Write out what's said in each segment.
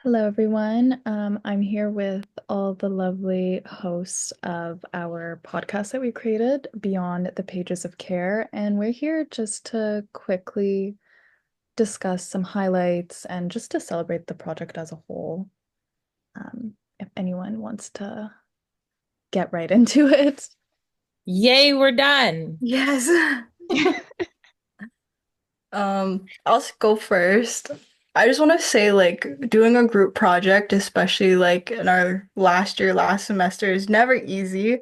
Hello, everyone. I'm here with all the lovely hosts of our podcast that we created, Beyond the Pages of Care. And we're here just to quickly discuss some highlights and just to celebrate the project as a whole. If anyone wants to get right into it. Yay, we're done. Yes. I'll go first. I just want to say, like, doing a group project, especially like in our last year, last semester, is never easy.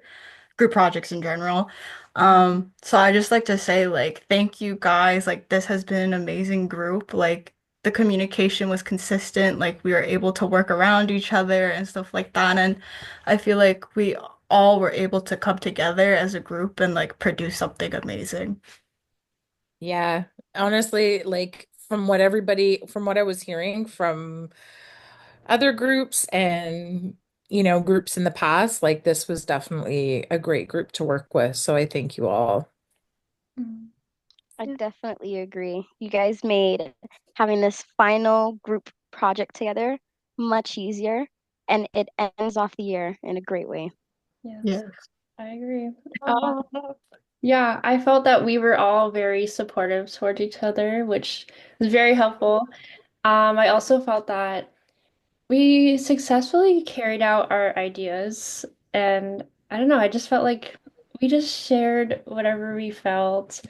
Group projects in general. So I just like to say, like, thank you guys. Like, this has been an amazing group. Like, the communication was consistent. Like, we were able to work around each other and stuff like that. And I feel like we all were able to come together as a group and like produce something amazing. Yeah, honestly, like from what I was hearing from other groups and, groups in the past, like this was definitely a great group to work with. So I thank you all. Mm. I Yeah. definitely agree. You guys made having this final group project together much easier, and it ends off the year in a great way. Yes, Yeah. I agree. Uh, yeah, I felt that we were all very supportive towards each other, which was very helpful. I also felt that we successfully carried out our ideas, and I don't know, I just felt like we just shared whatever we felt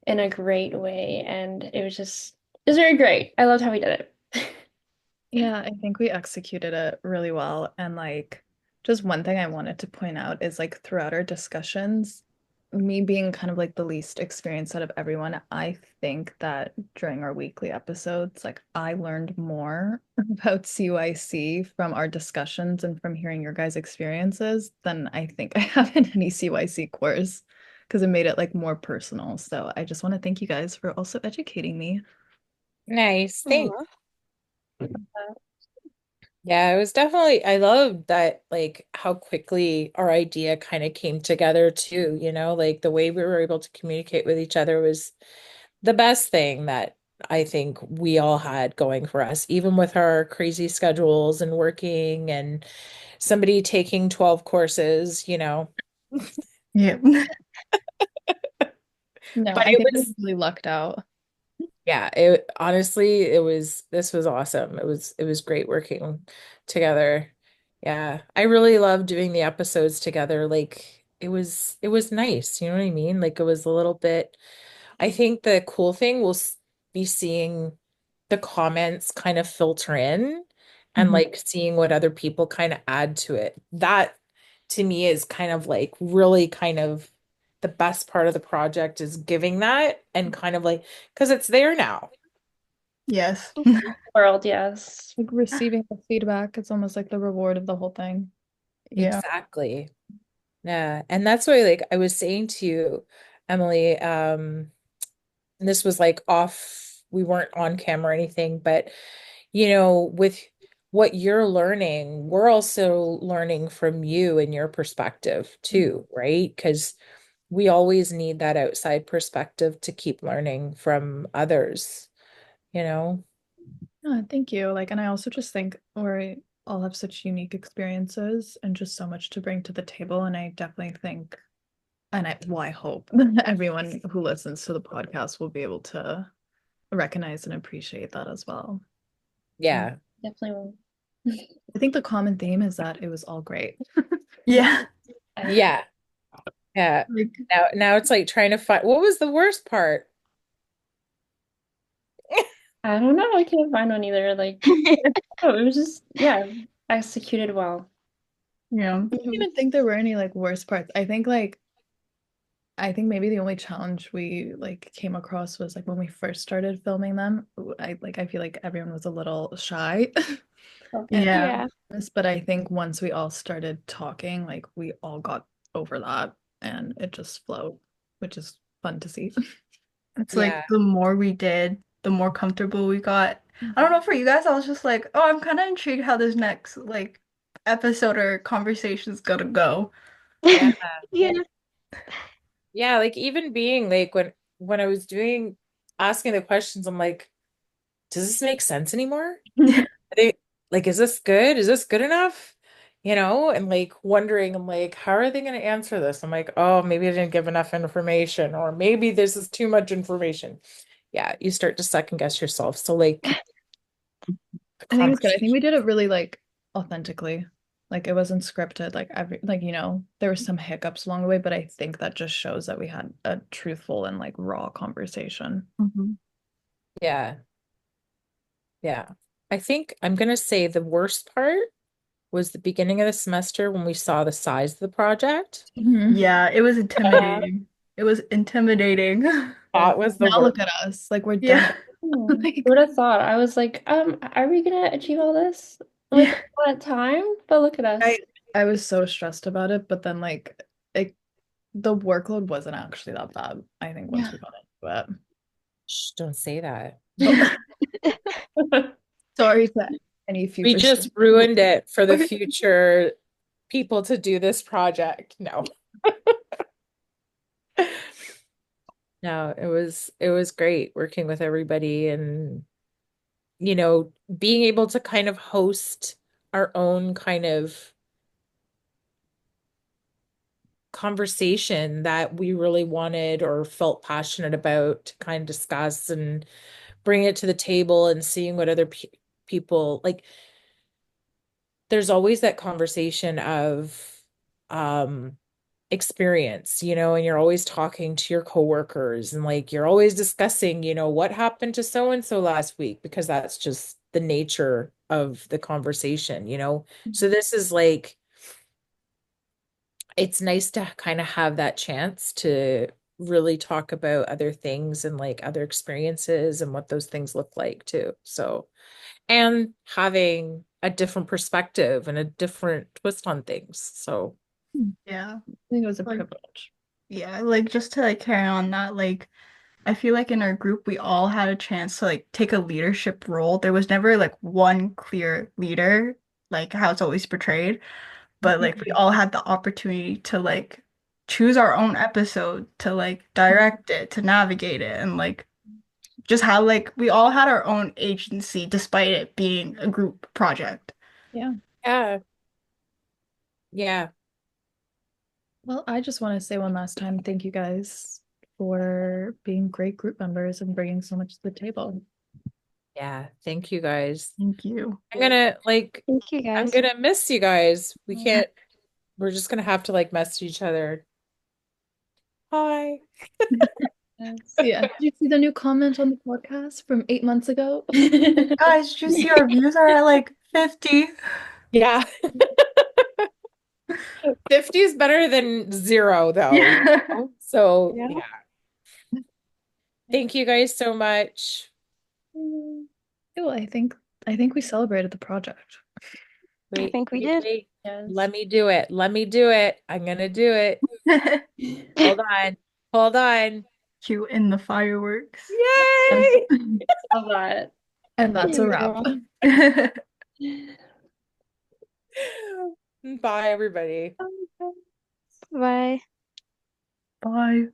in a great way, and it was very great. I loved how we did it. Yeah, I think we executed it really well. And like, just one thing I wanted to point out is like throughout our discussions, me being kind of like the least experienced out of everyone, I think that during our weekly episodes, like I learned more about CYC from our discussions and from hearing your guys' experiences than I think I have in any CYC course because it made it like more personal. So I just want to thank you guys for also educating me. Nice. Thanks. Aw. Yeah, it was definitely, I love that, like how quickly our idea kind of came together too, like the way we were able to communicate with each other was the best thing that I think we all had going for us, even with our crazy schedules and working and somebody taking 12 courses. Yeah. No, But I it think we was, really lucked out. yeah, it honestly, this was awesome. It was great working together. Yeah, I really love doing the episodes together. Like it was nice, you know what I mean? Like it was a little bit, I think the cool thing will be seeing the comments kind of filter in and Mhm. like seeing what other people kind of add to it. That to me is kind of like really kind of the best part of the project is giving that and kind of like because it's there now. Yes. World, yes. Like receiving the feedback, it's almost like the reward of the whole thing. Yeah. Exactly. Yeah. And that's why like I was saying to you, Emily, and this was like off, we weren't on camera or anything, but with what you're learning, we're also learning from you and your perspective too, right? Because we always need that outside perspective to keep learning from others, you know? Thank you. Like, and I also just think we all have such unique experiences and just so much to bring to the table. And I definitely think, I hope that everyone who listens to the podcast will be able to recognize and appreciate that as well. Mm. Yeah. Definitely will. I think the common theme is that it was all great. Yeah. Yeah. Yeah. Like, Now it's like trying to find what was the worst part? I don't know. I can't find one either. Like, oh, it was just, yeah, executed well. yeah. I don't even think there were any like worst parts. I think maybe the only challenge we like came across was like when we first started filming them. I feel like everyone was a little shy and Okay. Yeah. Yeah. nervous, but I think once we all started talking, like we all got over that and it just flowed, which is fun to see. It's like Yeah. the more we did, the more comfortable we got. I don't know for you guys, I was just like, oh, I'm kind of intrigued how this next like episode or conversation is gonna go. Yeah. Yeah. Yeah, like even being like when I was doing asking the questions, I'm like, does this make sense anymore? They like, is this good? Is this good enough? You know, and like wondering, I'm like, how are they going to answer this? I'm like, oh, maybe I didn't give enough information, or maybe this is too much information. Yeah, you start to second guess yourself. So like the I think it's good. I think conversation. we did it really like authentically. Like it wasn't scripted. Like every like there were some hiccups along the way, but I think that just shows that we had a truthful and like raw conversation. Mhm. Yeah, yeah. I think I'm gonna say the worst part was the beginning of the semester when we saw the size of the project. Mhm. Yeah, it was Yeah. intimidating. It was intimidating. That was the Now worst. look at us. Like we're done. Yeah. Oh, Like who would have thought? I was like, are we gonna achieve all this with Yeah. that time? But look at I us. I was so stressed about it, but then like the workload wasn't actually that bad, I think, once Yeah. we got into it. Shh, don't say that. But sorry to any We future just students. ruined it for the future people to do this project. No. No, it was great working with everybody and being able to kind of host our own kind of conversation that we really wanted or felt passionate about to kind of discuss and bring it to the table and seeing what other people like. There's always that conversation of um experience, and you're always talking to your coworkers and like you're always discussing, what happened to so and so last week because that's just the nature of the conversation. So this is like it's nice to kind of have that chance to really talk about other things and like other experiences and what those things look like too. So, and having a different perspective and a different twist on things. So, Yeah. I think it was a Like, privilege. yeah, like just to like carry on that, like I feel like in our group we all had a chance to like take a leadership role. There was never like one clear leader, like how it's always portrayed, but like we all had the opportunity to like choose our own episode, to like direct it, to navigate it, and like just how like we all had our own agency despite it being a group project. Yeah. yeah, yeah, Well, I just want to say one last time, thank you guys for being great group members and bringing so much to the table. yeah. Thank you guys. Thank you. Thank you I'm guys. gonna miss you guys. Yeah. We're just gonna have to like message each other. Hi. Yes. Yeah. Did you see the new comment on the podcast from 8 months ago? Guys, did you see our views are at like 50? Yeah. 50 is better than 0 though. Yeah. So Yeah. yeah. Thank you guys so much. Well, I think we celebrated the project. I Wait, think we wait, did. wait. Yes. Let me do it. Let me do it. I'm gonna do it. Hold on. Hold on. Cue in the fireworks. Yay! Love that. And that's a wrap. Bye, everybody. Bye. Bye.